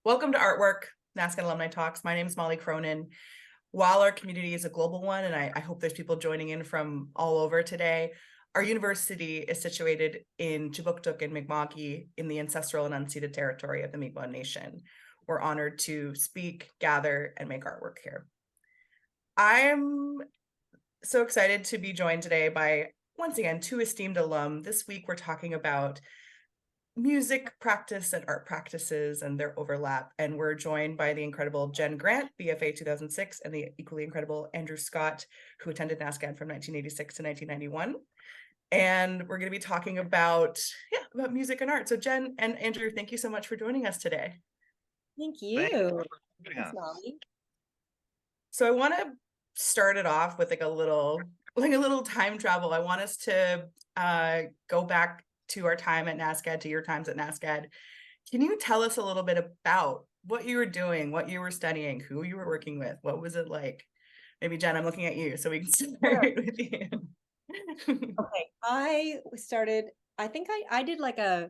Welcome to Artwork, NSCAD Alumni Talks. My name is Molly Cronin. While our community is a global one, and I hope there's people joining in from all over today, our university is situated in Chibuktuk and Mi'kmaq in the ancestral and unceded territory of the Mi'kmaq Nation. We're honored to speak, gather, and make artwork here. I'm so excited to be joined today by, once again, two esteemed alum. This week, we're talking about music practice and art practices and their overlap. And we're joined by the incredible Jenn Grant, BFA 2006, and the equally incredible Andrew Scott, who attended NSCAD from 1986 to 1991. And we're going to be talking about music and art. So Jenn and Andrew, thank you so much for joining us today. Thank you. Thanks, Molly. So I want to start it off with like a little time travel. I want us to go back to our time at NSCAD, to your times at NSCAD. Can you tell us a little bit about what you were doing, what you were studying, who you were working with? What was it like? Maybe Jenn, I'm looking at you, so we can start with you. Okay, I think I did like a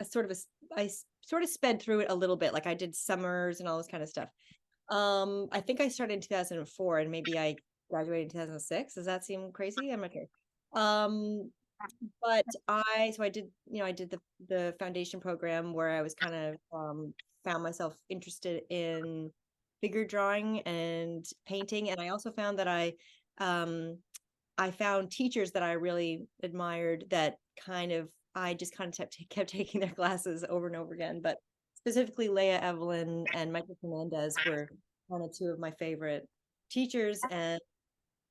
sort of I sort of sped through it a little bit. Like I did summers and all this kind of stuff. I think I started in 2004 and maybe I graduated in 2006. Does that seem crazy? I'm okay. But I did, I did the foundation program where I was kind of found myself interested in figure drawing and painting, and I also found that I found teachers that I really admired that I just kind of kept taking their classes over and over again. But specifically, Leah Evelyn and Michael Fernandez were kind of two of my favorite teachers, and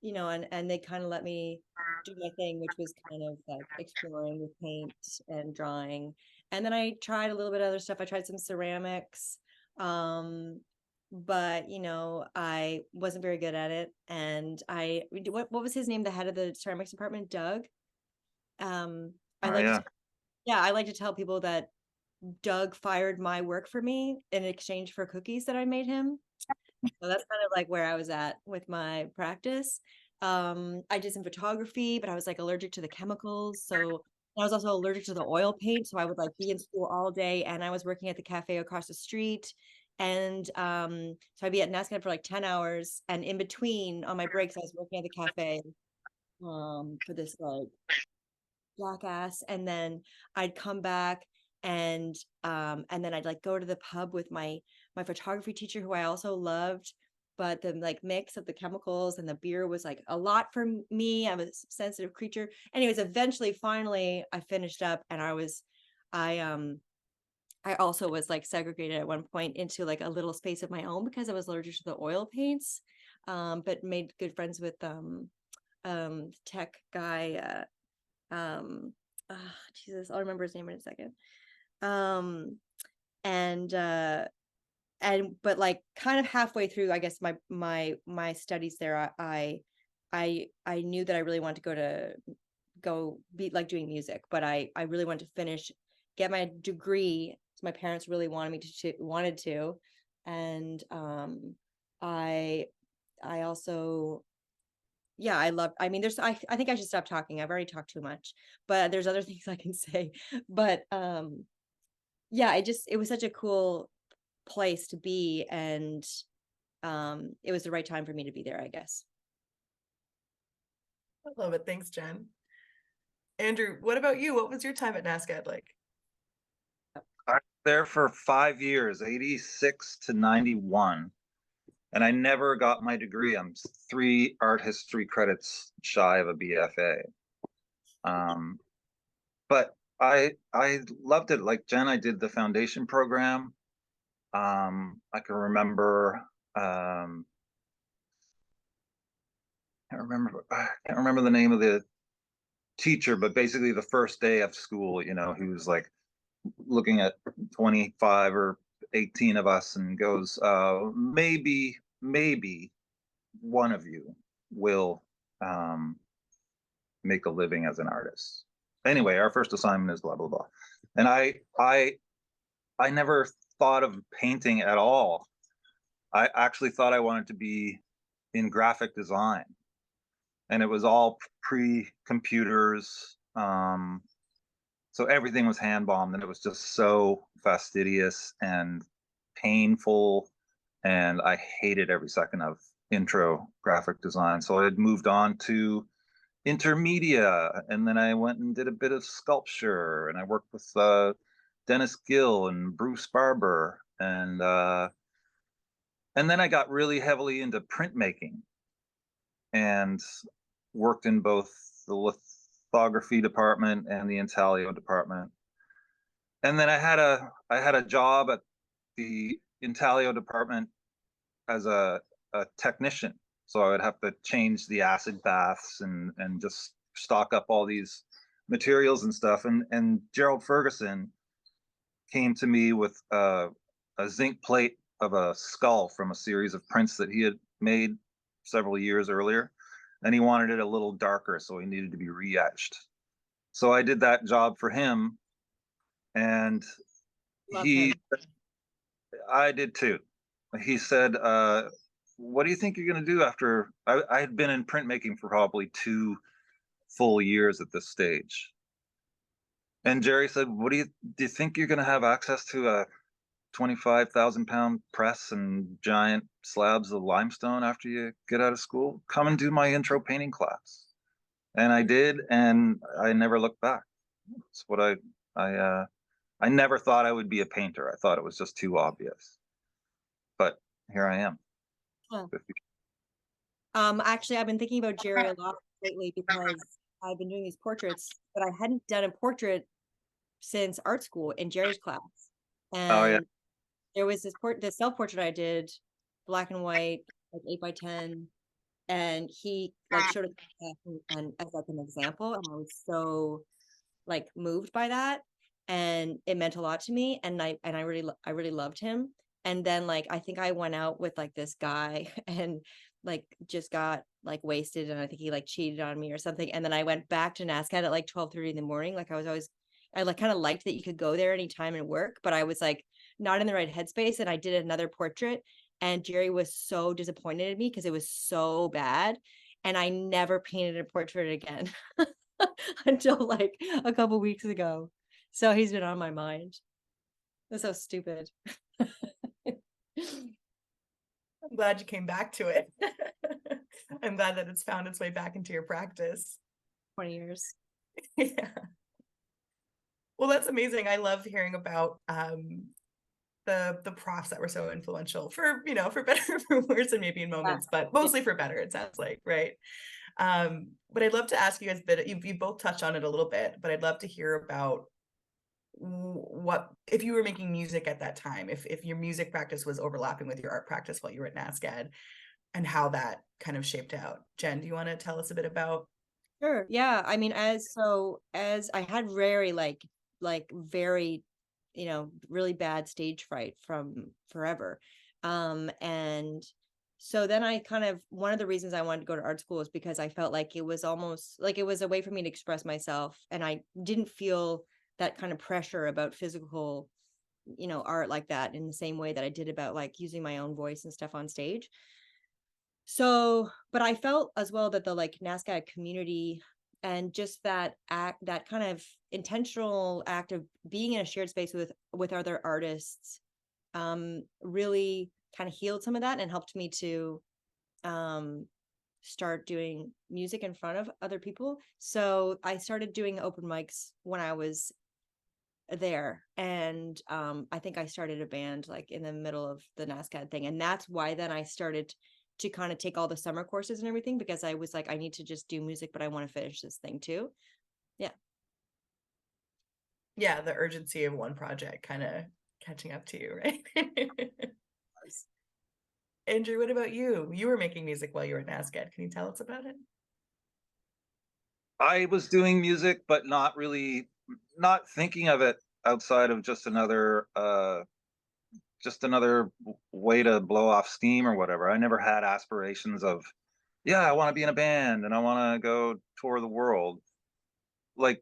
and they kind of let me do my thing, which was kind of like exploring with paint and drawing. And then I tried a little bit of other stuff. I tried some ceramics, but I wasn't very good at it. And what was his name? The head of the ceramics department, Doug. I like to tell people that Doug fired my work for me in exchange for cookies that I made him. So that's kind of like where I was at with my practice. I did some photography, but I was like allergic to the chemicals. So I was also allergic to the oil paint. So I would like be in school all day, and I was working at the cafe across the street. And so I'd be at NSCAD for like 10 hours. And in between on my breaks, I was working at the cafe for this like jackass. And then I'd come back and then I'd like go to the pub with my photography teacher, who I also loved, but the like mix of the chemicals and the beer was like a lot for me. I'm a sensitive creature. Anyways, finally I finished up, and I also was like segregated at one point into like a little space of my own because I was allergic to the oil paints, but made good friends with tech guy Jesus, I'll remember his name in a second. But like kind of halfway through, I guess my studies there, I knew that I really wanted to go be like doing music, but I really wanted to get my degree. So my parents really wanted to, and I also. Yeah, I mean, I think I should stop talking. I've already talked too much, but there's other things I can say. But yeah, it was such a cool place to be, and it was the right time for me to be there, I guess. I love it. Thanks, Jenn. Andrew, what about you? What was your time at NSCAD like? I was there for 5 years, 86 to 91. And I never got my degree. I'm 3 art history credits shy of a BFA. But I loved it. Like Jenn, I did the foundation program. I can remember. I can't remember the name of the teacher, but basically the first day of school, he was like looking at 25 or 18 of us and goes, maybe one of you will make a living as an artist. Anyway, our first assignment is blah blah blah, and I never thought of painting at all. I actually thought I wanted to be in graphic design, and it was all pre-computers. So everything was hand bombed, and it was just so fastidious and painful, and I hated every second of intro graphic design. So I had moved on to intermedia, and then I went and did a bit of sculpture, and I worked with Dennis Gill and Bruce Barber, and then I got really heavily into printmaking and worked in both the lithography department and the intaglio department. And then I had a job at the intaglio department as a technician. So I would have to change the acid baths and just stock up all these materials and stuff. And Gerald Ferguson came to me with a zinc plate of a skull from a series of prints that he had made several years earlier, and he wanted it a little darker, so he needed to be re-etched. So I did that job for him, and Love him. I did too. He said, what do you think you're going to do after? I had been in printmaking for probably 2 full years at this stage. And Jerry said, do you think you're going to have access to a 25,000-pound press and giant slabs of limestone after you get out of school? Come and do my intro painting class. And I did, and I never looked back. It's what I never thought I would be a painter. I thought it was just too obvious. But here I am. Huh. Actually, I've been thinking about Jerry a lot lately because I've been doing these portraits, but I hadn't done a portrait since art school in Jerry's class. And Oh yeah. there was this self-portrait I did, black and white, like 8x10, and he like showed it and as like an example, and I was so like moved by that, and it meant a lot to me, and I really loved him. And then like I think I went out with like this guy and like just got like wasted, and I think he like cheated on me or something, and then I went back to NSCAD at like 12:30 in the morning. Like I like kind of liked that you could go there anytime and work, but I was like not in the right headspace, and I did another portrait, and Jerry was so disappointed in me because it was so bad, and I never painted a portrait again until like a couple weeks ago. So he's been on my mind. That's so stupid. I'm glad you came back to it. I'm glad that it's found its way back into your practice. 20 years. Yeah. Well, that's amazing. I love hearing about the profs that were so influential for, for better or for worse, and maybe in moments, but mostly for better, it sounds like, right? But I'd love to ask you guys a bit, you both touched on it a little bit, but I'd love to hear about what, if you were making music at that time, if your music practice was overlapping with your art practice while you were at NSCAD, and how that kind of shaped out. Jen, do you want to tell us a bit about? Sure. Yeah. I mean, as I had very very, really bad stage fright from forever. And so then I kind of, one of the reasons I wanted to go to art school is because I felt like it was almost like it was a way for me to express myself. And I didn't feel that kind of pressure about physical, art like that in the same way that I did about like using my own voice and stuff on stage. So, but I felt as well that the like NSCAD community and just that kind of intentional act of being in a shared space with other artists, really kind of healed some of that and helped me to start doing music in front of other people. So I started doing open mics when I was there, and I think I started a band like in the middle of the NSCAD thing, and that's why then I started to kind of take all the summer courses and everything, because I was like, I need to just do music, but I want to finish this thing too. Yeah, the urgency of one project kind of catching up to you, right? Andrew, what about you? You were making music while you were at NSCAD. Can you tell us about it? I was doing music, but not thinking of it outside of just another way to blow off steam or whatever. I never had aspirations of, yeah, I want to be in a band and I want to go tour the world. Like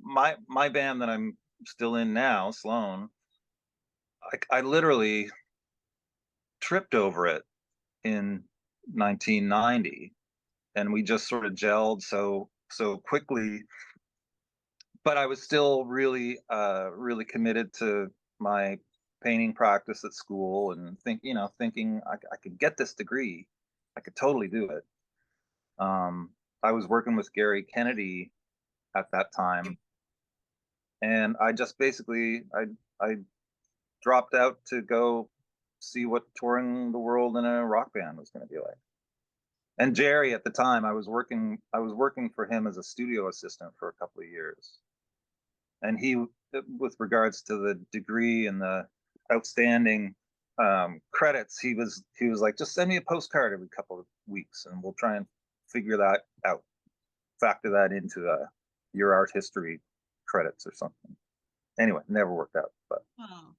my band that I'm still in now, Sloan, I literally tripped over it in 1990, and we just sort of gelled so quickly. But I was still really committed to my painting practice at school and thinking I could get this degree. I could totally do it. I was working with Gary Kennedy at that time, and I just basically I dropped out to go see what touring the world in a rock band was going to be like. And Jerry at the time, I was working for him as a studio assistant for a couple of years. And he, with regards to the degree and the outstanding credits, he was like, just send me a postcard every couple of weeks, and we'll try and figure that out, factor that into your art history credits or something. Anyway, never worked out, but Oh.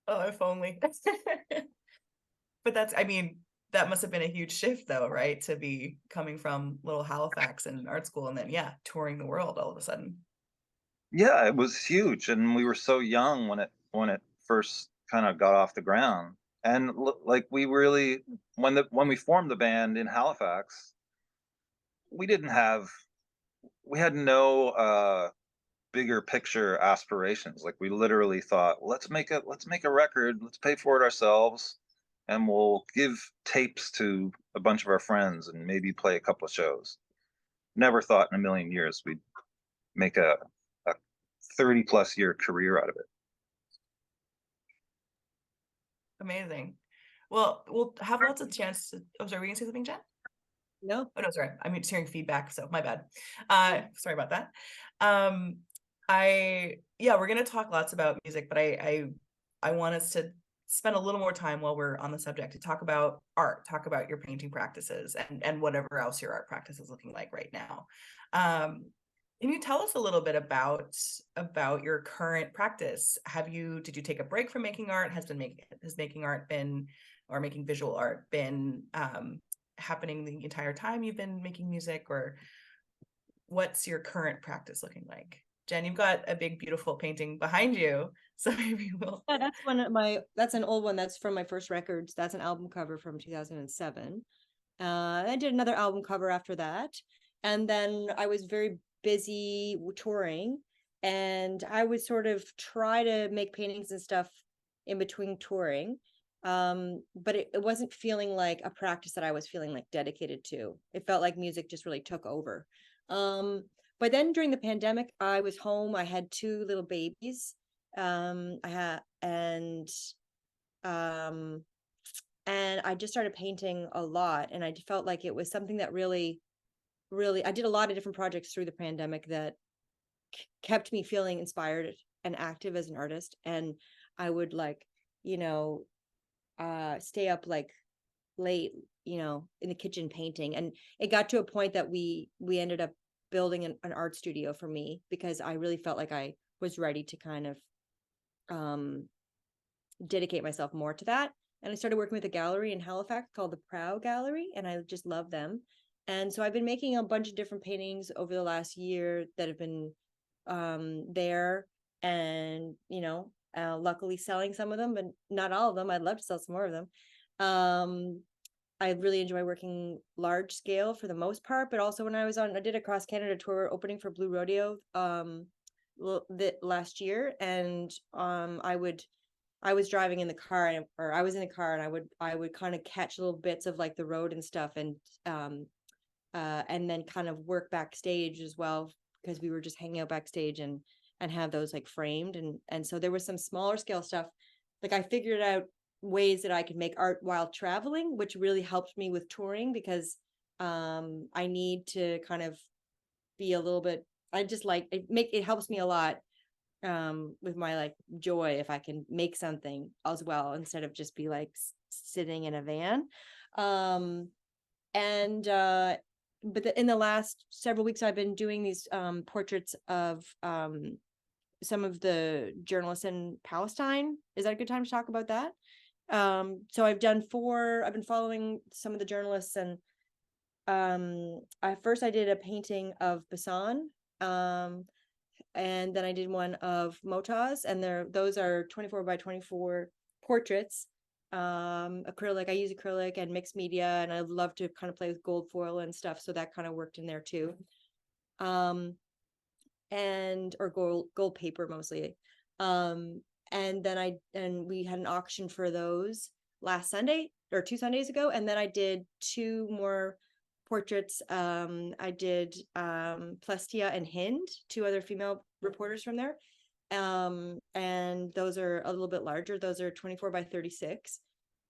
Oh, if only. But that's, I mean, that must have been a huge shift though, right? To be coming from little Halifax and art school and then yeah, touring the world all of a sudden. yeah, it was huge, and we were so young when it first kind of got off the ground. And like we really, when we formed the band in Halifax, we didn't have we had no bigger picture aspirations. Like we literally thought, let's make a record, let's pay for it ourselves, and we'll give tapes to a bunch of our friends and maybe play a couple of shows. Never thought in a million years we'd make a 30 plus year career out of it. Amazing. Well, we'll have lots of chance to, oh, sorry, were you gonna say something, Jen? No. Oh, no, sorry. I'm just hearing feedback, so my bad. Sorry about that. Yeah, we're gonna talk lots about music, but I want us to spend a little more time while we're on the subject to talk about art, talk about your painting practices and whatever else your art practice is looking like right now. Can you tell us a little bit about your current practice? Did you take a break from making art? Has making art been, or making visual art been happening the entire time you've been making music, or what's your current practice looking like? Jen, you've got a big, beautiful painting behind you, so maybe we'll. Yeah, that's an old one. That's from my first records. That's an album cover from 2007. I did another album cover after that. And then I was very busy touring, and I would sort of try to make paintings and stuff in between touring. But it wasn't feeling like a practice that I was feeling like dedicated to. It felt like music just really took over. But then during the pandemic, I was home. I had two little babies. And I just started painting a lot, and I felt like it was something that really, I did a lot of different projects through the pandemic that kept me feeling inspired and active as an artist. And I would stay up like late, in the kitchen painting. And it got to a point that we ended up building an art studio for me, because I really felt like I was ready to kind of dedicate myself more to that. And I started working with a gallery in Halifax called the Prow Gallery, and I just love them. And so I've been making a bunch of different paintings over the last year that have been there, and luckily selling some of them, but not all of them. I'd love to sell some more of them. I really enjoy working large scale for the most part, but also when I did a cross Canada tour opening for Blue Rodeo last year, and I was driving in the car, or I was in the car, and I would kind of catch little bits of like the road and stuff, and then kind of work backstage as well, because we were just hanging out backstage and have those like framed, and so there was some smaller scale stuff. Like I figured out ways that I could make art while traveling, which really helped me with touring, because I need to kind of be a little bit, I just like it helps me a lot with my like joy if I can make something as well, instead of just be like sitting in a van. But in the last several weeks I've been doing these portraits of some of the journalists in Palestine. Is that a good time to talk about that? So I've been following some of the journalists, and first I did a painting of Bassan, and then I did one of Motaz, and those are 24 by 24 portraits, acrylic. I use acrylic and mixed media, and I love to kind of play with gold foil and stuff, so that kind of worked in there too. Or gold paper mostly. And then we had an auction for those last Sunday or 2 Sundays ago. And then I did 2 more portraits. I did Plestia and Hind, 2 other female reporters from there. And those are a little bit larger. Those are 24 by 36.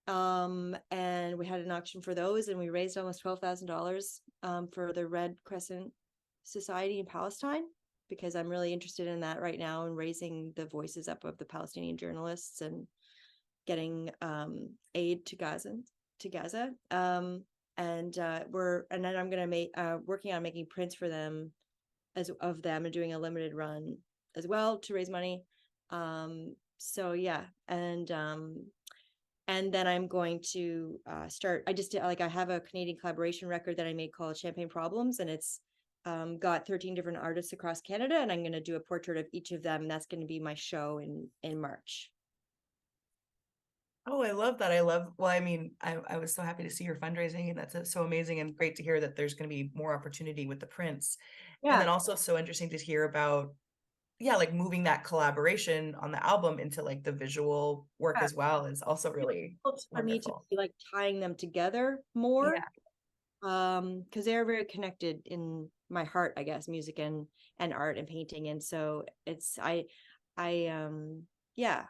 And we had an auction for those, and we raised almost $12,000 for the Red Crescent Society in Palestine, because I'm really interested in that right now, and raising the voices up of the Palestinian journalists and getting aid to Gaza. And then I'm gonna make working on making prints for them of them, and doing a limited run as well to raise money. So yeah, and then I'm going to start. I just did, like, I have a Canadian collaboration record that I made called Champagne Problems, and it's got 13 different artists across Canada, and I'm going to do a portrait of each of them. And that's going to be my show in March. Oh, I love that. Well, I mean, I was so happy to see your fundraising, and that's so amazing and great to hear that there's going to be more opportunity with the prints. And Yeah. then also so interesting to hear about, yeah, like moving that collaboration on the album into like the visual work Yeah. as well is also really For me to wonderful. be like tying them together more, Yeah. because they're very connected in my heart, I guess, music and art and painting. And so it's yeah,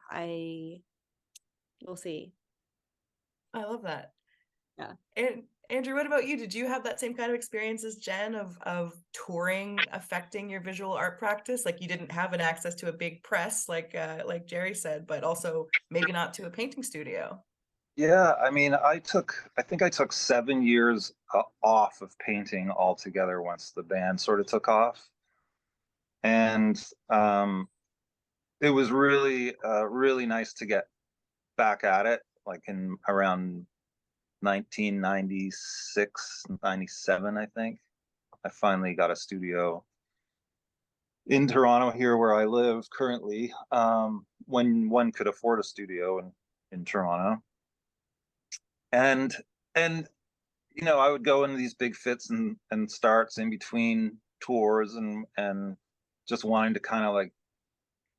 we'll see. I love that. Yeah. And Andrew, what about you? Did you have that same kind of experience as Jen of touring affecting your visual art practice? Like, you didn't have an access to a big press like Jerry said, but also maybe not to a painting studio. Yeah, I mean, I think I took 7 years off of painting altogether once the band sort of took off. And it was really, really nice to get back at it, like in around 1996, 97, I think. I finally got a studio in Toronto here where I live currently, when one could afford a studio in Toronto. And and I would go into these big fits and starts in between tours and just wanting to kind of like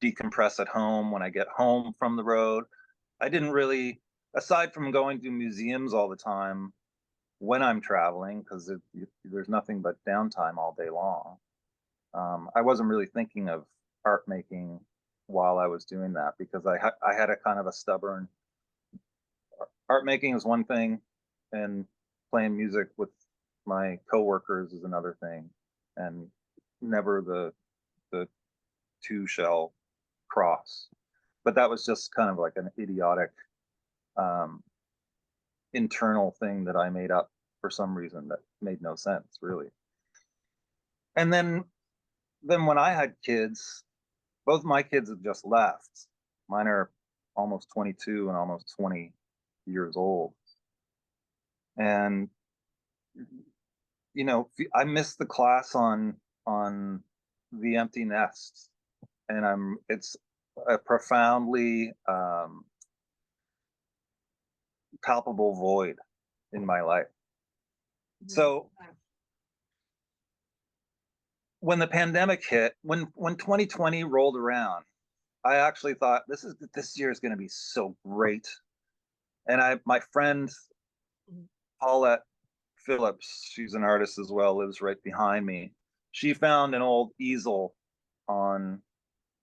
decompress at home when I get home from the road. I didn't really, aside from going to museums all the time when I'm traveling, because there's nothing but downtime all day long. I wasn't really thinking of art making while I was doing that, because I had a kind of a stubborn, art making is one thing, and playing music with my coworkers is another thing, and never the two shall cross. But that was just kind of like an idiotic um, internal thing that I made up for some reason that made no sense really. And then when I had kids, both my kids have just left. Mine are almost 22 and almost 20 years old. And I missed the class on the empty nest, and it's a profoundly palpable void in my life. So when the pandemic hit, when 2020 rolled around, I actually thought this year is going to be so great. And my friend Paulette Phillips, she's an artist as well, lives right behind me. She found an old easel on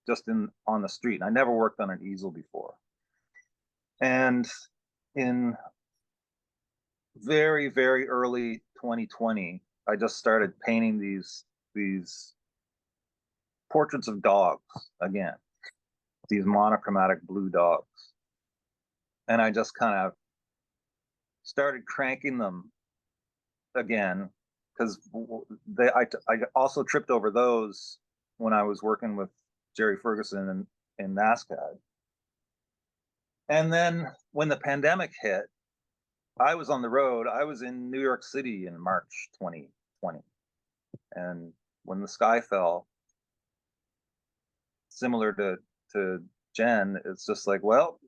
the street. And I never worked on an easel before. And in very, very early 2020, I just started painting these portraits of dogs again, these monochromatic blue dogs. And I just kind of started cranking them again, because I also tripped over those when I was working with Jerry Ferguson in NSCAD. And then when the pandemic hit, I was on the road. I was in New York City in March 2020. And when the sky fell, similar to Jen, it's just like, well,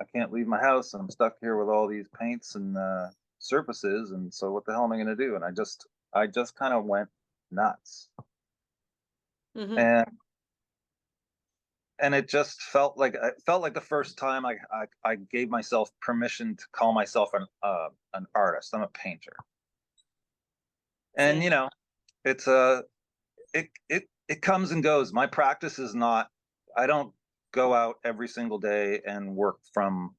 I can't leave my house. I'm stuck here with all these paints and surfaces. And so what the hell am I going to do? And I just kind of went nuts. Mm-hmm. And and it just felt like the first time I gave myself permission to call myself an artist. I'm a painter, and Same. it's it comes and goes. My practice is not. I don't go out every single day and work from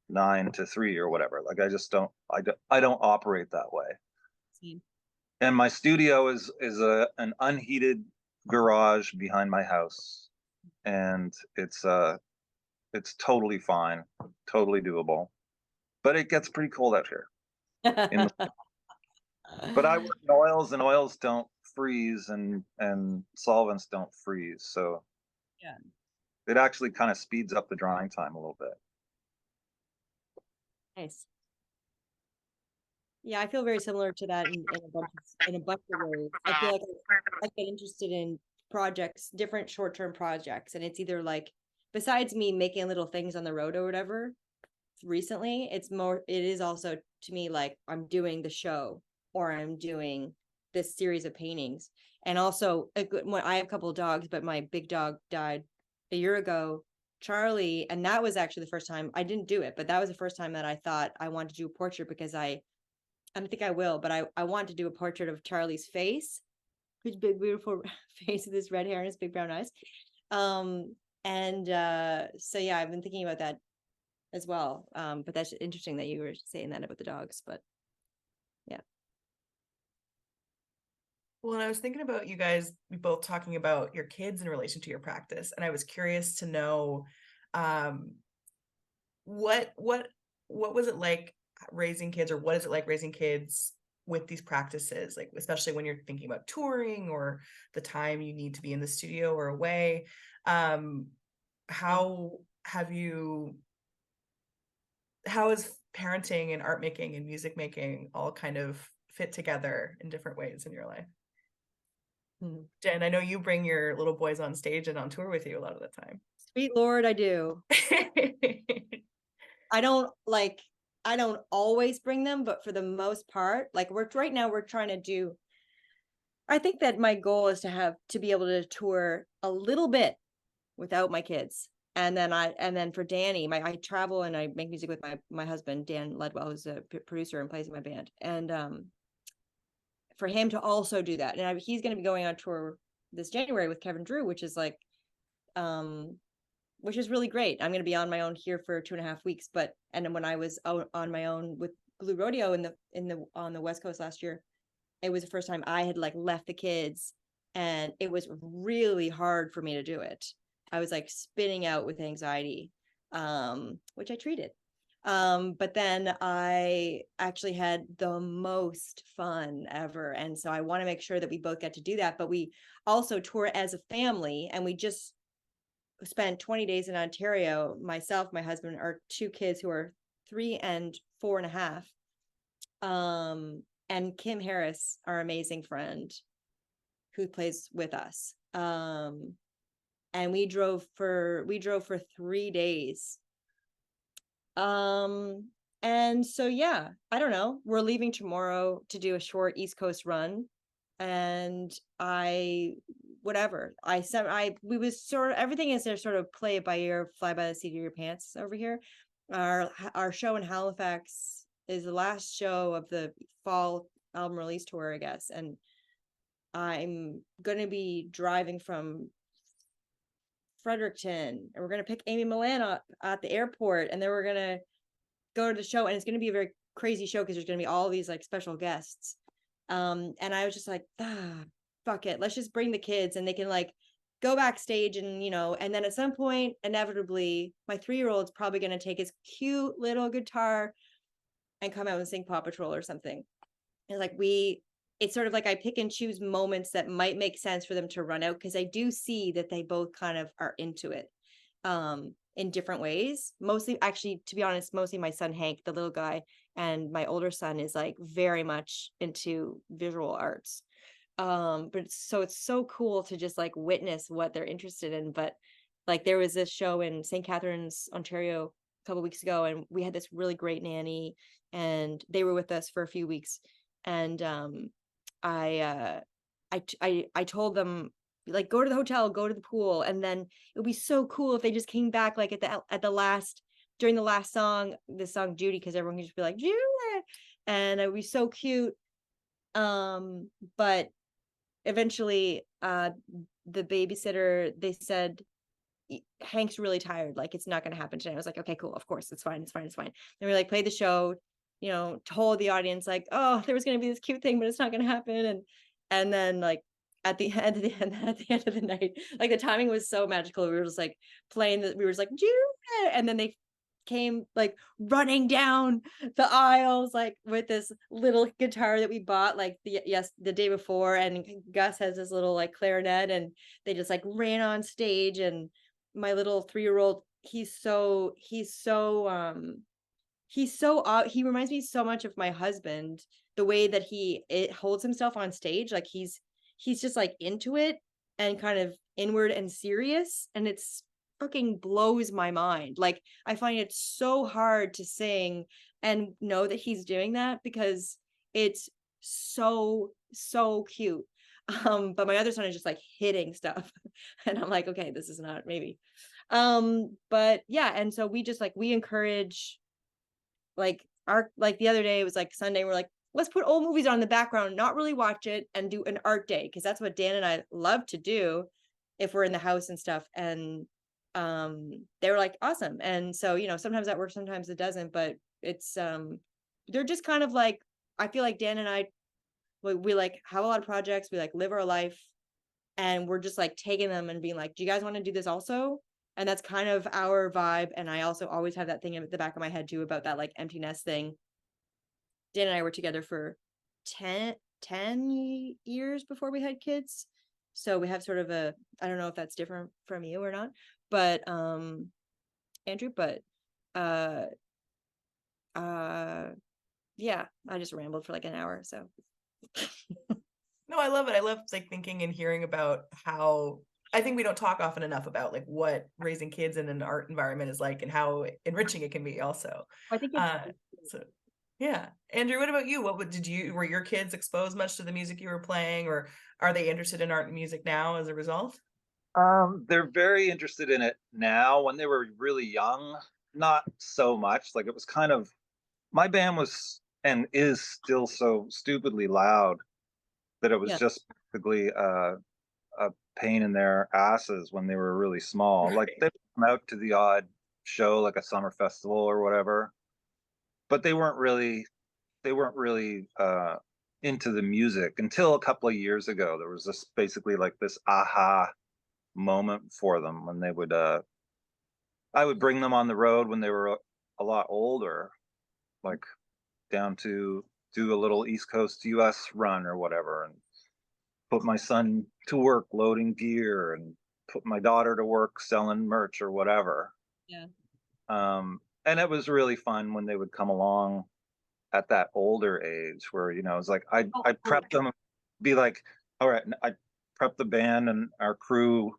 9 to 3 or whatever. Like I just don't. I don't operate that way. Same. And my studio is an unheated garage behind my house, and it's totally fine, totally doable. But it gets pretty cold out here. But I work in oils, and oils don't freeze, and solvents don't freeze, so Yeah. it actually kind of speeds up the drying time a little bit. Nice. Yeah, I feel very similar to that in a bunch of ways. I feel like I get interested in projects, different short-term projects, and it's either like, besides me making little things on the road or whatever, recently, it is also to me like I'm doing the show or I'm doing this series of paintings. And also, when I have a couple of dogs, but my big dog died a year ago, Charlie, and that was actually the first time I didn't do it, but that was the first time that I thought I wanted to do a portrait, because I don't think I will, but I want to do a portrait of Charlie's face, his big beautiful face with his red hair and his big brown eyes. So yeah, I've been thinking about that as well. But that's interesting that you were saying that about the dogs, but yeah. Well, and I was thinking about you guys both talking about your kids in relation to your practice, and I was curious to know, what was it like raising kids, or what is it like raising kids with these practices, like especially when you're thinking about touring or the time you need to be in the studio or away. How is parenting and art making and music making all kind of fit together in different ways in your life? Jen, I know you bring your little boys on stage and on tour with you a lot of the time. Sweet Lord, I do. I don't always bring them, but for the most part, like right now we're trying to do, I think that my goal is to be able to tour a little bit without my kids. And then for Danny, I travel and I make music with my husband, Dan Ledwell, who's a producer and plays in my band. And for him to also do that. And he's going to be going on tour this January with Kevin Drew, which is like, which is really great. I'm going to be on my own here for 2.5 weeks, and then when I was out on my own with Blue Rodeo on the West Coast last year, it was the first time I had like left the kids, and it was really hard for me to do it. I was like spinning out with anxiety, which I treated. But then I actually had the most fun ever. And so I want to make sure that we both get to do that. But we also tour as a family, and we just spent 20 days in Ontario, myself, my husband, our 2 kids who are 3 and 4.5. And Kim Harris, our amazing friend who plays with us. And we drove for 3 days. And so, yeah, I don't know. We're leaving tomorrow to do a short East Coast run. And we was sort of, everything is there sort of play it by ear, fly by the seat of your pants over here. Our show in Halifax is the last show of the fall album release tour, I guess. And I'm going to be driving from Fredericton, and we're going to pick Amy Milan up at the airport, and then we're going to go to the show, and it's going to be a very crazy show because there's going to be all these like special guests. And I was just like, fuck it, let's just bring the kids, and they can like go backstage, and and then at some point, inevitably, my 3-year-old's probably going to take his cute little guitar and come out and sing Paw Patrol or something. And like it's sort of like I pick and choose moments that might make sense for them to run out, because I do see that they both kind of are into it in different ways. Mostly, actually, to be honest, mostly my son Hank, the little guy, and my older son is like very much into visual arts. But it's so cool to just like witness what they're interested in. But like there was this show in St. Catharines, Ontario a couple of weeks ago, and we had this really great nanny, and they were with us for a few weeks. And I told them like go to the hotel, go to the pool, and then it would be so cool if they just came back like at the last, during the last song, the song Judy, because everyone can just be like Judy, and it would be so cute. But eventually, the babysitter, they said Hank's really tired, like it's not going to happen today. I was like, okay, cool, of course, it's fine, it's fine, it's fine. And we like played the show, you know, told the audience like, oh, there was going to be this cute thing, but it's not going to happen. And then like at the end of the night, like the timing was so magical. We were just like playing that, we were just like, Judah! And then they came like running down the aisles like with this little guitar that we bought like the day before, and Gus has this little like clarinet, and they just like ran on stage. And my little 3-year-old, he reminds me so much of my husband, the way that it holds himself on stage, like he's just like into it and kind of inward and serious, and it's fucking blows my mind. Like I find it so hard to sing and know that he's doing that, because it's so cute. But my other son is just like hitting stuff and I'm like, okay, this is not maybe. But yeah, and so we just like, we encourage like like the other day, it was like Sunday, we're like, let's put old movies on in the background, not really watch it, and do an art day, because that's what Dan and I love to do if we're in the house and stuff. And they were like, awesome. And so, you know, sometimes that works, sometimes it doesn't, but it's they're just kind of like, I feel like Dan and I, we like have a lot of projects, we like live our life, and we're just like taking them and being like, do you guys want to do this also? And that's kind of our vibe. And I also always have that thing at the back of my head too about that like empty nest thing. Dan and I were together for 10 years before we had kids. So we have sort of a, I don't know if that's different from you or not, but Andrew, but yeah, I just rambled for like an hour. So No, I love it. I love like thinking and hearing about how, I think we don't talk often enough about like what raising kids in an art environment is like and how enriching it can be also. I think it's So yeah. Andrew, what about you? Were your kids exposed much to the music you were playing, or are they interested in art and music now as a result? They're very interested in it now. When they were really young, not so much. Like it was kind of, my band was and is still so stupidly loud that it was yeah. just basically a pain in their asses when they were really small. Like they would come out to the odd show, like a summer festival or whatever, but they weren't really into the music until a couple of years ago. There was this basically like this aha moment for them when they would I would bring them on the road when they were a lot older, like down to do a little East Coast US run or whatever, and put my son to work loading gear and put my daughter to work selling merch or whatever. Yeah. And it was really fun when they would come along at that older age where, you know, it's like I'd prep them, be like, all right, I prep the band and our crew.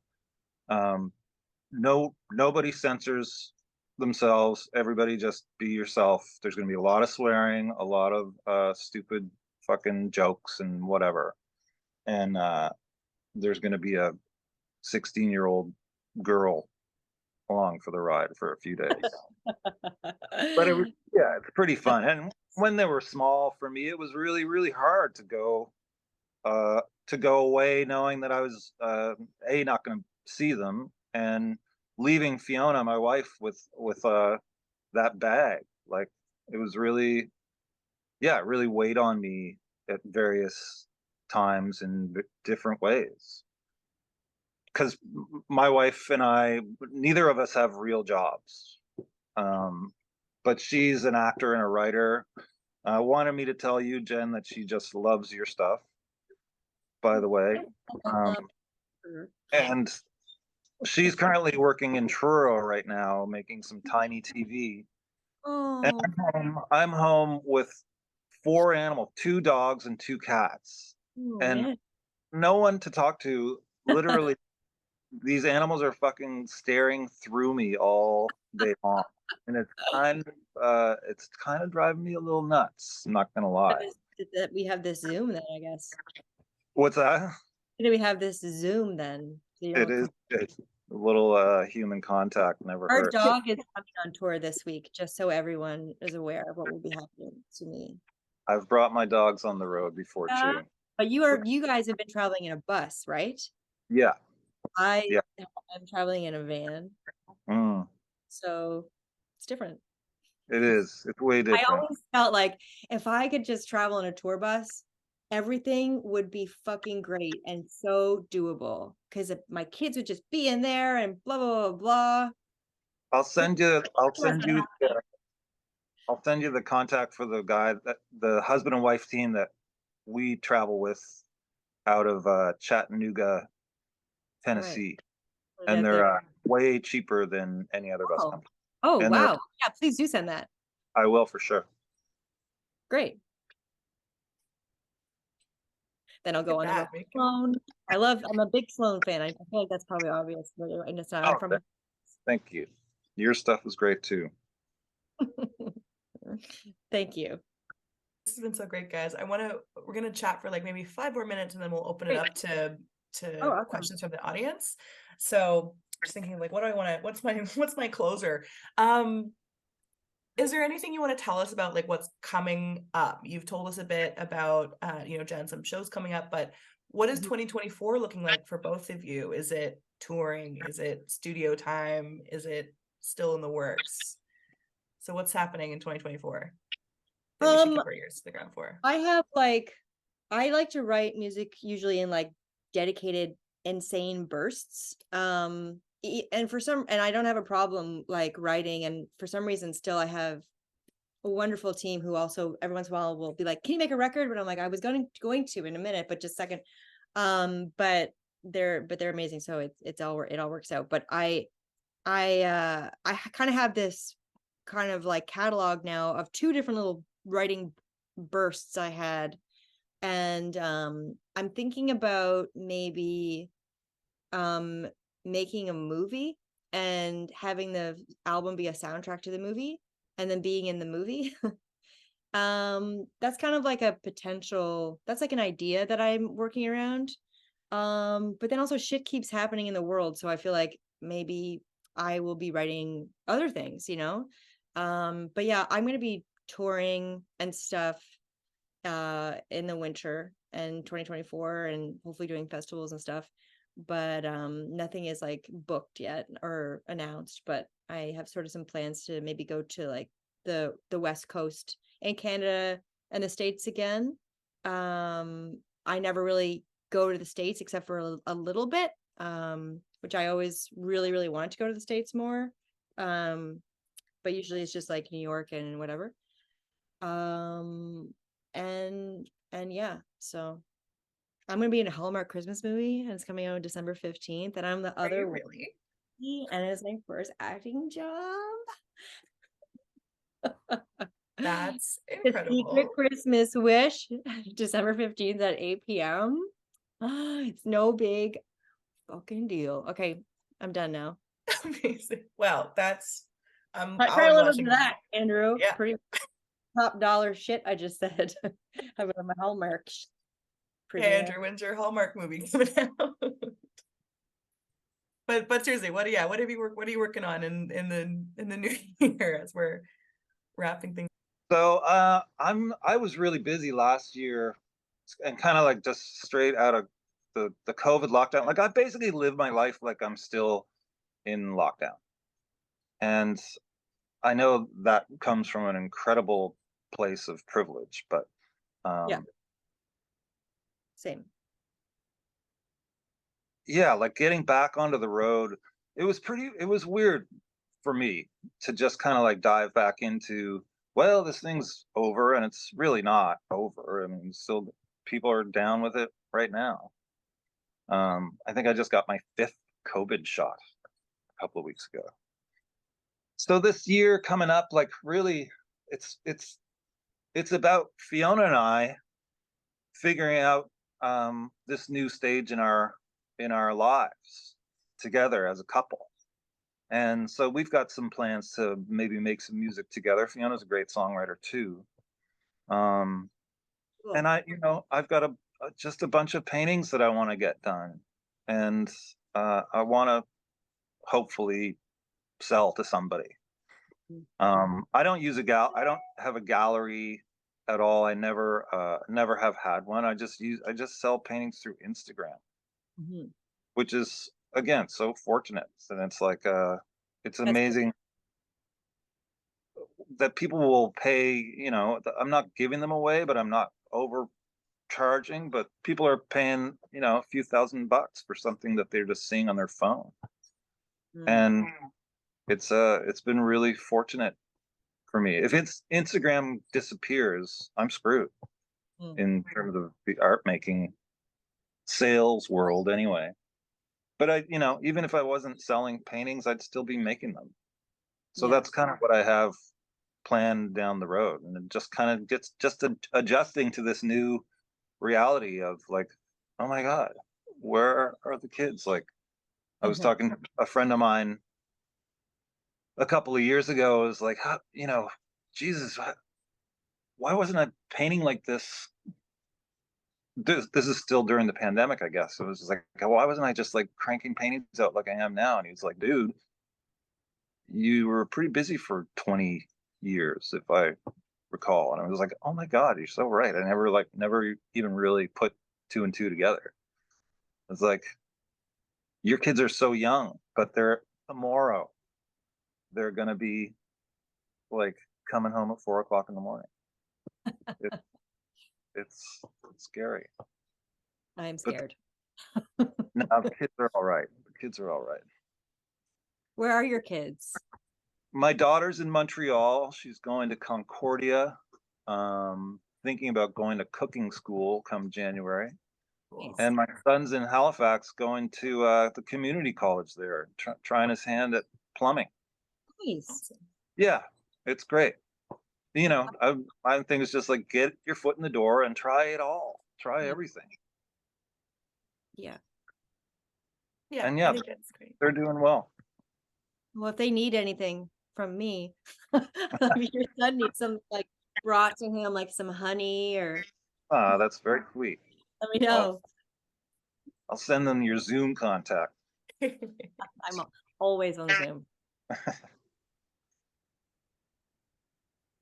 Nobody censors themselves. Everybody just be yourself. There's going to be a lot of swearing, a lot of stupid fucking jokes and whatever. And there's going to be a 16-year-old girl along for the ride for a few days. But it was, yeah, it's pretty fun. And when they were small, for me, it was really, really hard to go away knowing that I was not going to see them, and leaving Fiona, my wife, with that bag. Like it was really, yeah, it really weighed on me at various times in different ways. Because my wife and I, neither of us have real jobs. But she's an actor and a writer. Wanted me to tell you, Jen, that she just loves your stuff, by the way. And she's currently working in Truro right now, making some tiny TV. And Oh, I'm home with 4 animals, 2 dogs and 2 cats, and man. no one to talk to. Literally, these animals are fucking staring through me all day long, and it's kind of driving me a little nuts. I'm not gonna lie. That we have this Zoom then, I guess. What's that? do we have this Zoom then? So you It don't is come. good. A little human contact never Our hurts. dog is coming on tour this week, just so everyone is aware of what will be happening to me. I've brought my dogs on the road before Yeah. too. But you guys have been traveling in a bus, right? Yeah, I Yeah. am traveling in a van, mm, so it's different. it is. It's way I different. always felt like if I could just travel in a tour bus, everything would be fucking great and so doable. Because my kids would just be in there and blah blah blah blah. I'll send you. I'll Was send that you. happening? I'll send you the contact for the guy that the husband and wife team that we travel with out of Chattanooga, Right. Tennessee, and That they're they're way cheaper than any other bus oh company. oh And they're wow. Yeah, please do send that. I will for sure. Great. Then I'll Look go at on to that, go making Sloan. I'm a big Sloan fan. I feel like that's probably obvious, but it's not. I'm Oh, from thank you. Your stuff is great too. Thank you. this has been so great, guys. We're gonna chat for like maybe 5 more minutes and then we'll open it Great. up to Oh, awesome. questions from the audience. So just thinking like, what do I want to, what's my closer? Is there anything you want to tell us about like what's coming up? You've told us a bit about, Jen, some shows coming up, but what is Mhm. 2024 looking like for both of you? Is it touring? Is it studio time? Is it still in the works? So what's happening in 2024 that we should keep our ears to the ground for? I like to write music usually in like dedicated insane bursts. And I don't have a problem like writing, and for some reason still I have a wonderful team who also every once in a while will be like, can you make a record? But I'm like, I was going to in a minute, but just a second. But they're amazing. So it all works out. But I kind of have this kind of like catalog now of two different little writing bursts I had. And I'm thinking about maybe making a movie and having the album be a soundtrack to the movie and then being in the movie. That's kind of like that's like an idea that I'm working around. But then also shit keeps happening in the world, so I feel like maybe I will be writing other things, but yeah, I'm going to be touring and stuff in the winter and 2024, and hopefully doing festivals and stuff, but nothing is like booked yet or announced, but I have sort of some plans to maybe go to like the West Coast and Canada and the States again. I never really go to the States except for a little bit, which I always really really wanted to go to the States more, but usually it's just like New York and whatever. And yeah, so I'm gonna be in a Hallmark Christmas movie, and it's coming out on December 15th, and I'm the Are other you one, really? and it's my first acting job. That's The Secret incredible. Christmas Wish, December 15th at 8 p.m. It's no big fucking deal. Okay, I'm done now. Amazing. Well, Try I'll a be little bit of watching. that, Andrew. Yeah. Pretty top dollar shit I just said. I'm my Hallmark Hey, premiere. Andrew, when's your Hallmark movie coming out? But seriously, what are you working on in the new year as we're wrapping things? So I was really busy last year and kind of like just straight out of the COVID lockdown. Like I basically live my life like I'm still in lockdown. And I know that comes from an incredible place of privilege, but Yeah, um same. yeah, like getting back onto the road, it was weird for me to just kind of like dive back into, well, this thing's over and it's really not over. I mean, still people are down with it right now. I think I just got my fifth COVID shot a couple of weeks ago. So this year coming up, like really, it's it's it's about Fiona and I figuring out this new stage in our lives together as a couple. And so we've got some plans to maybe make some music together. Fiona's a great songwriter too. Um, Cool. and I've got a just a bunch of paintings that I want to get done, and I want to hopefully sell to somebody. I don't use I don't have a gallery at all. I never have had one. I just sell paintings through Instagram, Mhm. which is again so fortunate. And it's like it's That's amazing that people will pay, I'm not giving them away, but I'm not overcharging, but people are paying, a few $1,000 for something that they're just seeing on their phone. Mm. And it's been really fortunate for me. If Instagram disappears, I'm screwed Mm. in terms of the art making sales world anyway. But even if I wasn't selling paintings, I'd still be making them. So Yeah. that's kind of what I have planned down the road. And it just kind of gets adjusting to this new reality of like, oh my God, where are the kids? Like I was talking to a friend of mine a couple of years ago, is like, Jesus, why wasn't I painting like this? This is still during the pandemic, I guess. It was just like, why wasn't I just like cranking paintings out like I am now? And he was like, dude, you were pretty busy for 20 years, if I recall. And I was like, oh my God, you're so right. I never even really put two and two together. It's like, your kids are so young, but tomorrow they're gonna be like coming home at 4 o'clock in the morning. It, it's scary. I'm But scared. now the kids are all right. The kids are all right. Where are your kids? My daughter's in Montreal. She's going to Concordia. Thinking about going to cooking school come January. Nice. And my son's in Halifax going to the community college there, trying his hand at plumbing. Nice. Yeah, it's great. I think it's just like get your foot in the door and try it all. Try Yeah. everything. Yeah. Yeah, And I think that's great. they're doing well. Well, if they need anything from me, if your son needs some like brought to him, like some honey or That's very sweet. let me know. I'll send them your Zoom contact. I'm always on Zoom.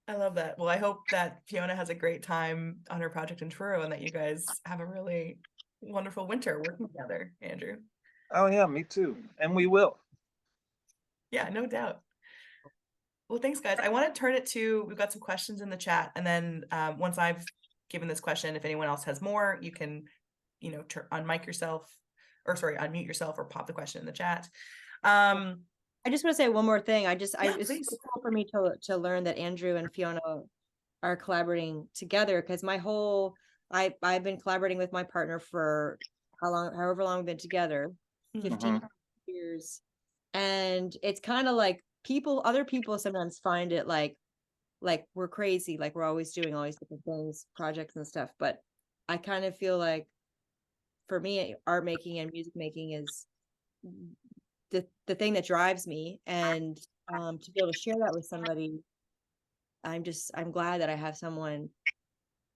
I love that. Well, I hope that Fiona has a great time on her project in Truro and that you guys have a really wonderful winter working together, Andrew. Oh yeah, me too. And we will. Yeah, no doubt. Well, thanks, guys. I want to turn it to, we've got some questions in the chat. And then once I've given this question, if anyone else has more, you can, unmute yourself or pop the question in the chat. I just want to say one more thing. It's please. so cool for me to learn that Andrew and Fiona are collaborating together because I've been collaborating with my partner for however long we've been together, 15 years. And it's kind of like other people sometimes find it like we're crazy, like we're always doing all these different things, projects and stuff. But I kind of feel like for me, art making and music making is the thing that drives me, and to be able to share that with somebody, I'm glad that I have someone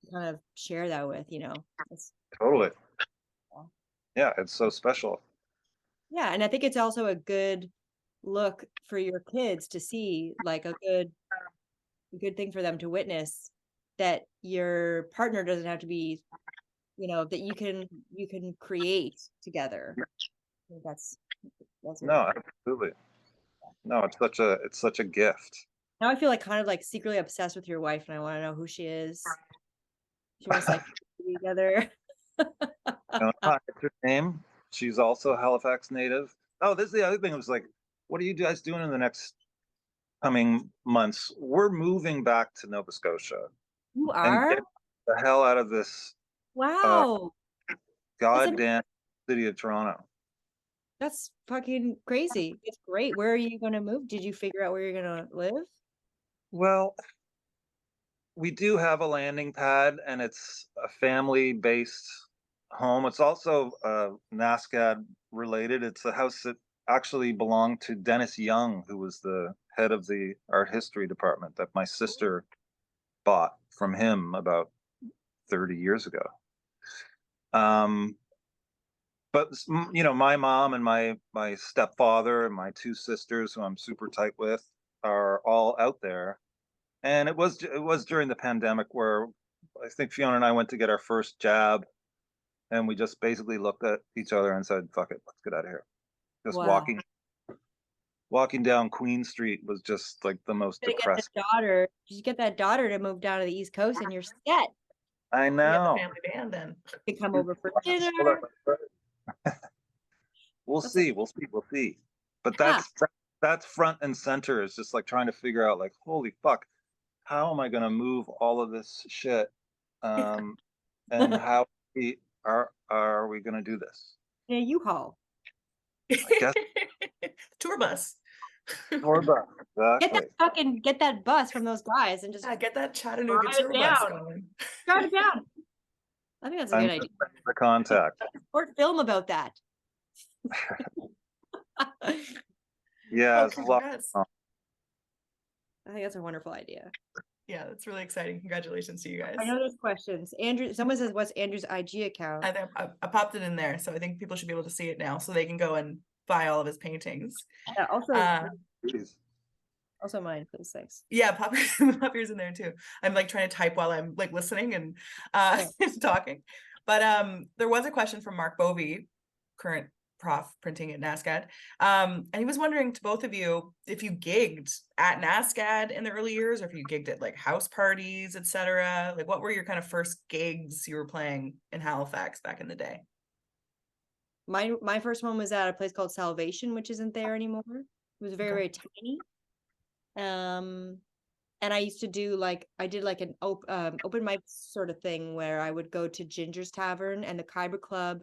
to kind of share that with, Totally. Yeah, it's so special. Yeah, and I think it's also a good look for your kids to see, like a good thing for them to witness, that your partner doesn't have to be, that you can create together. I think that's No, absolutely. No, it's such a gift. Now I feel like kind of like secretly obsessed with your wife, and I want to know who she is. She wants like to be together. It's her name. She's also a Halifax native. Oh, this is the other thing. It was like, what are you guys doing in the next coming months? We're moving back to Nova Scotia. You And are? get the hell out of this Wow. goddamn city of Toronto. That's fucking crazy. It's great. Where are you going to move? Did you figure out where you're going to live? Well, we do have a landing pad, and it's a family-based home. It's also NSCAD related. It's a house that actually belonged to Dennis Young, who was the head of the art history department that my sister bought from him about 30 years ago. But you know, my mom and my stepfather and my two sisters, who I'm super tight with, are all out there. And it was during the pandemic where I think Fiona and I went to get our first jab, and we just basically looked at each other and said, "Fuck it, let's get out of here." Just Wow. walking down Queen Street was just like the most Gonna get the depressing. daughter. You get that daughter to move down to the East Coast, and you're set. I We have the know. family band then. You can come over for dinner. We'll That's like, see. We'll see. We'll see. But yeah. that's front and center. Is just like trying to figure out, like, holy fuck, how am I going to move all of this shit? And how are we going to do this? Yeah, U-Haul. I guess Tour bus. or bus. Get that bus from those guys and just Yeah, get that Chattanooga drive it tour bus down. going. drive it down. I think that's a I'm good idea. the contact. Or film about that. Yeah, Well, it's a lot. congrats. I think that's a wonderful idea. Yeah, that's really exciting. Congratulations to you guys. I know there's questions. Andrew, someone says, what's Andrew's IG account? I popped it in there, so I think people should be able to see it now, so they can go and buy all of his paintings. Yeah, also, Jeez. also mine, please, thanks. Yeah, pop yours in there too. I'm like trying to type while I'm like listening and talking. But there was a question from Mark Bovey, current prof printing at NSCAD. And he was wondering to both of you if you gigged at NSCAD in the early years, or if you gigged at like house parties, etc. Like, what were your kind of first gigs you were playing in Halifax back in the day? My first one was at a place called Salvation, which isn't there anymore. It was very, very tiny. And I used to do I did like an open mic sort of thing where I would go to Ginger's Tavern and the Kyber Club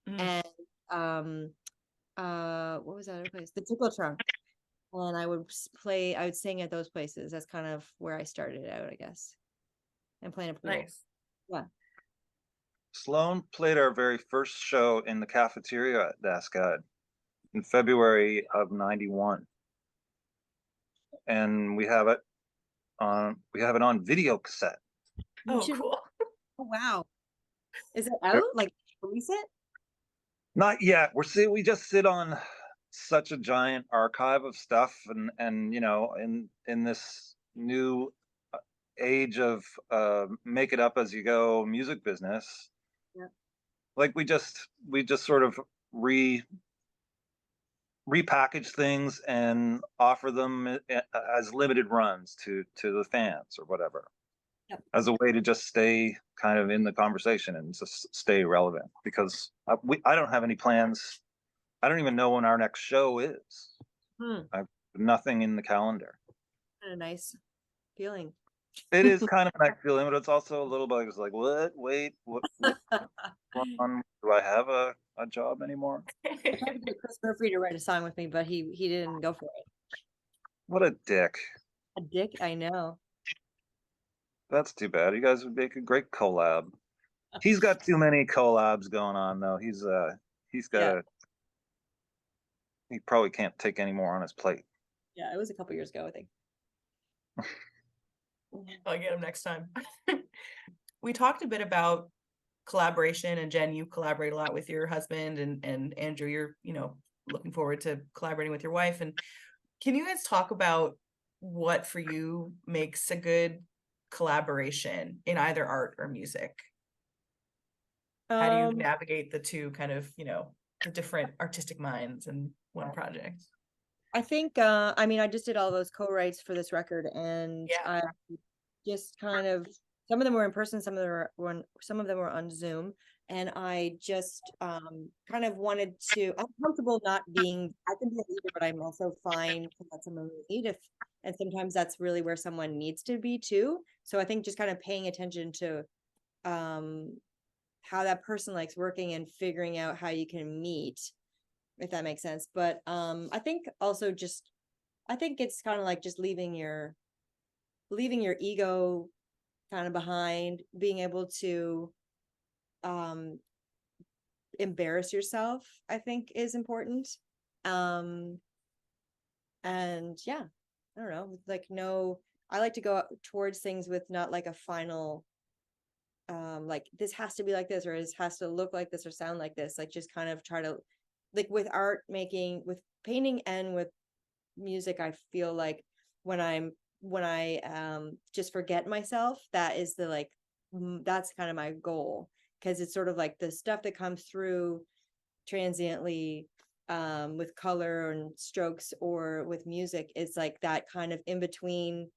and what was that other place? The Tickle Trunk. And I would sing at those places. That's kind of where I started out, I guess. And playing a pool. Nice. Yeah. Sloan played our very first show in the cafeteria at NSCAD in February of '91. And we have it on video cassette. Oh, cool. Oh, wow. Is it out? Like, release it? Not yet. We just sit on such a giant archive of stuff, and you know, in this new age of make it up as you go music business. Yeah. Like we just sort of repackage things and offer them as limited runs to the fans or whatever. Yep. As a way to just stay kind of in the conversation and just stay relevant, because I don't have any plans. I don't even know when our next show is. I have nothing in the calendar. A nice feeling. It is kind of a nice feeling, but it's also a little bit like, what? Wait, what do I have a job anymore? I tried to get Chris Murphy to write a song with me, but he didn't go for it. What a dick. A dick, I know. That's too bad. You guys would make a great collab. He's got too many collabs going on though. He's got he probably can't take any more on his plate. Yeah, it was a couple years ago, I think. I'll get him next time. We talked a bit about collaboration, and Jen, you collaborate a lot with your husband, and Andrew, you're, you know, looking forward to collaborating with your wife. And can you guys talk about what for you makes a good collaboration in either art or music? How do you navigate the two kind of, you know, the different artistic minds in one project? I think, I mean, I just did all those co-writes for this record, and I just kind of, some of them were in person, some of them were on Zoom, and I just kind of wanted to, I'm comfortable not being, I can be a leader, but I'm also fine to let someone lead and sometimes that's really where someone needs to be too. So I think just kind of paying attention to how that person likes working and figuring out how you can meet, if that makes sense. But I think also I think it's kind of like just leaving your ego kind of behind, being able to embarrass yourself, I think is important. And yeah, I don't know, like I like to go towards things with not like a final like this has to be like this, or this has to look like this or sound like this. Like just kind of try to, like with art making, with painting and with music, I feel like when I just forget myself, that is the like that's kind of my goal, because it's sort of like the stuff that comes through transiently with color and strokes, or with music, it's like that kind of in between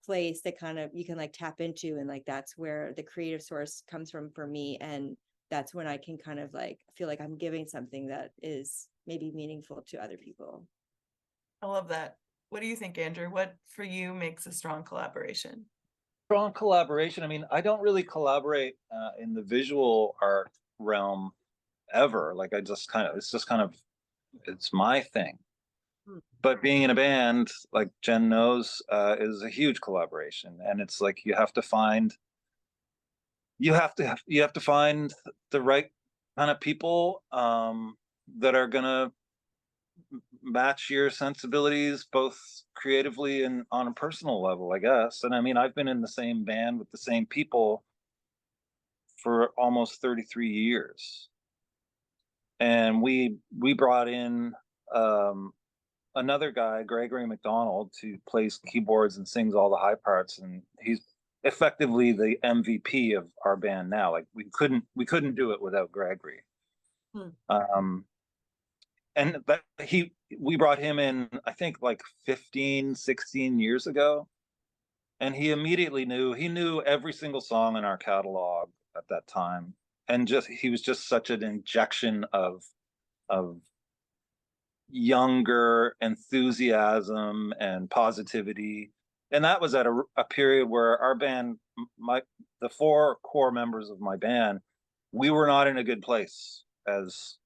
place that kind of you can like tap into, and like that's where the creative source comes from for me. And that's when I can kind of like feel like I'm giving something that is maybe meaningful to other people. I love that. What do you think, Andrew? What for you makes a strong collaboration? Strong collaboration. I mean, I don't really collaborate in the visual art realm ever. Like I just kind of, it's my thing. But being in a band, like Jen knows, is a huge collaboration, and it's like you have to find the right kind of people that are gonna match your sensibilities, both creatively and on a personal level, I guess. And I mean, I've been in the same band with the same people for almost 33 years, and we brought in um, another guy, Gregory McDonald, who plays keyboards and sings all the high parts, and he's effectively the MVP of our band now. Like we couldn't do it without Gregory. Hmm. And that we brought him in, I think like 15, 16 years ago, and he knew every single song in our catalog at that time, and just he was just such an injection of younger enthusiasm and positivity. And that was at a period where our band, the four core members of my band, we were not in a good place as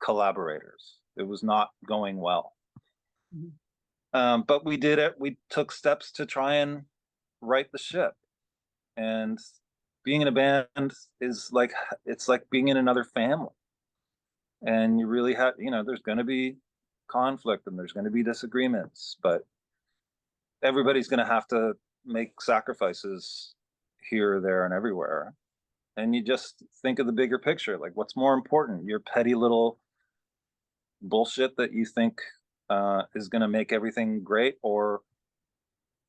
collaborators. It was not going well. But we did it. We took steps to try and right the ship. And being in a band is like, it's like being in another family. And you really have, there's going to be conflict and there's going to be disagreements, but everybody's going to have to make sacrifices here, there, and everywhere. And you just think of the bigger picture, like what's more important, your petty little bullshit that you think is going to make everything great, or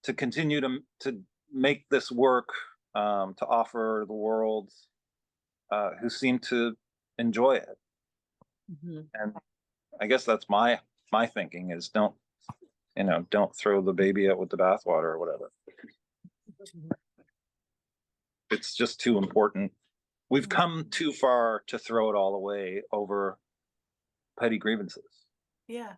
to continue to make this work, to offer the world who seem to enjoy it. And I guess that's my thinking is don't throw the baby out with the bathwater or whatever. It's just too important. We've come too far to throw it all away over petty grievances. Yeah.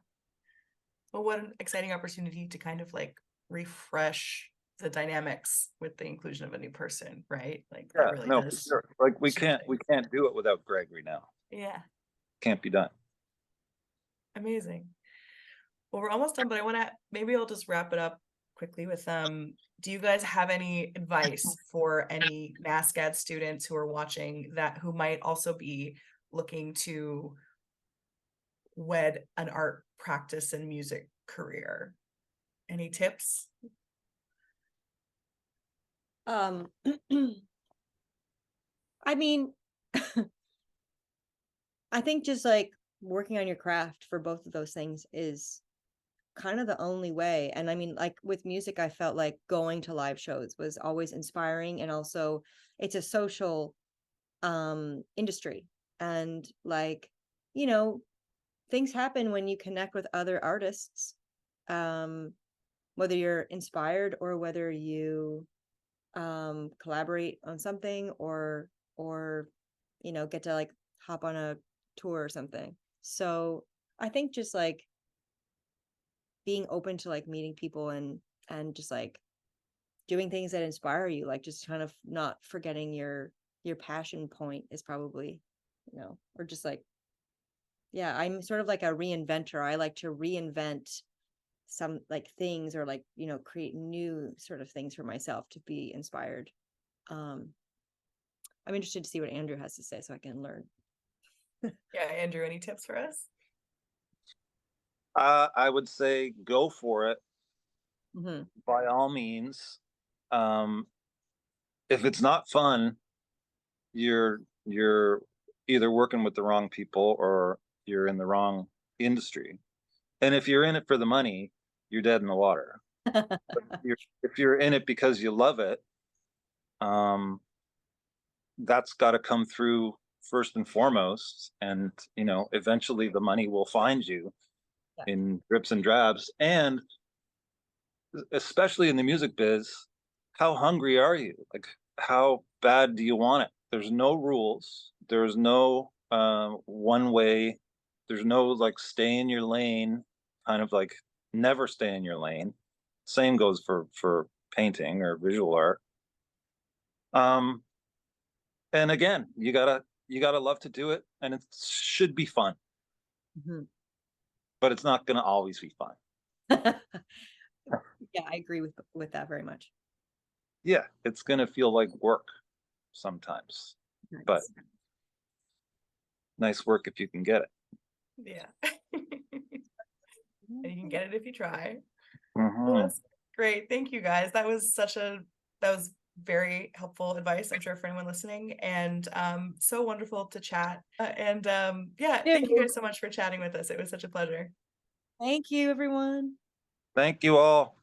Well, what an exciting opportunity to kind of like refresh the dynamics with the inclusion of a new person, right? Like that really No, for does. sure. Like we change can't do it without Gregory now. Yeah. Can't be done. Amazing. Well, we're almost done, but maybe I'll just wrap it up quickly with do you guys have any advice for any NSCAD students who are watching who might also be looking to wed an art practice and music career? Any tips? I mean, I think just like working on your craft for both of those things is kind of the only way. And I mean, like with music, I felt like going to live shows was always inspiring, and also it's a social industry, and like, you know, things happen when you connect with other artists, whether you're inspired or whether you collaborate on something, or get to like hop on a tour or something. So I think just like being open to like meeting people, and just like doing things that inspire you, like just kind of not forgetting your passion point is probably, or just like, yeah, I'm sort of like a reinventor. I like to reinvent some like things, or like, create new sort of things for myself to be inspired. I'm interested to see what Andrew has to say so I can learn. Yeah, Andrew, any tips for us? I would say go for it Mm-hmm. by all means. Um, if it's not fun, you're either working with the wrong people or you're in the wrong industry. And if you're in it for the money, you're dead in the water. If you're in it because you love it, that's got to come through first and foremost. And, you know, eventually the money will find you in drips and drabs. And especially in the music biz, how hungry are you? Like, how bad do you want it? There's no rules. There's no one way. There's no like stay in your lane, kind of like never stay in your lane. Same goes for painting or visual art. And again, you gotta love to do it, and it should be fun. Mhm. But it's not gonna always be fun. Yeah, I agree with that very much. Yeah, it's gonna feel like work sometimes, but Nice. nice work if you can get it. Yeah. And you can get it if you try. Mhm. Well, that's great. Thank you guys. That was very helpful advice, I'm sure, for anyone listening, and so wonderful to chat. Yeah, thank you guys so much for chatting with us. It was such a pleasure. Thank you, everyone. Thank you all.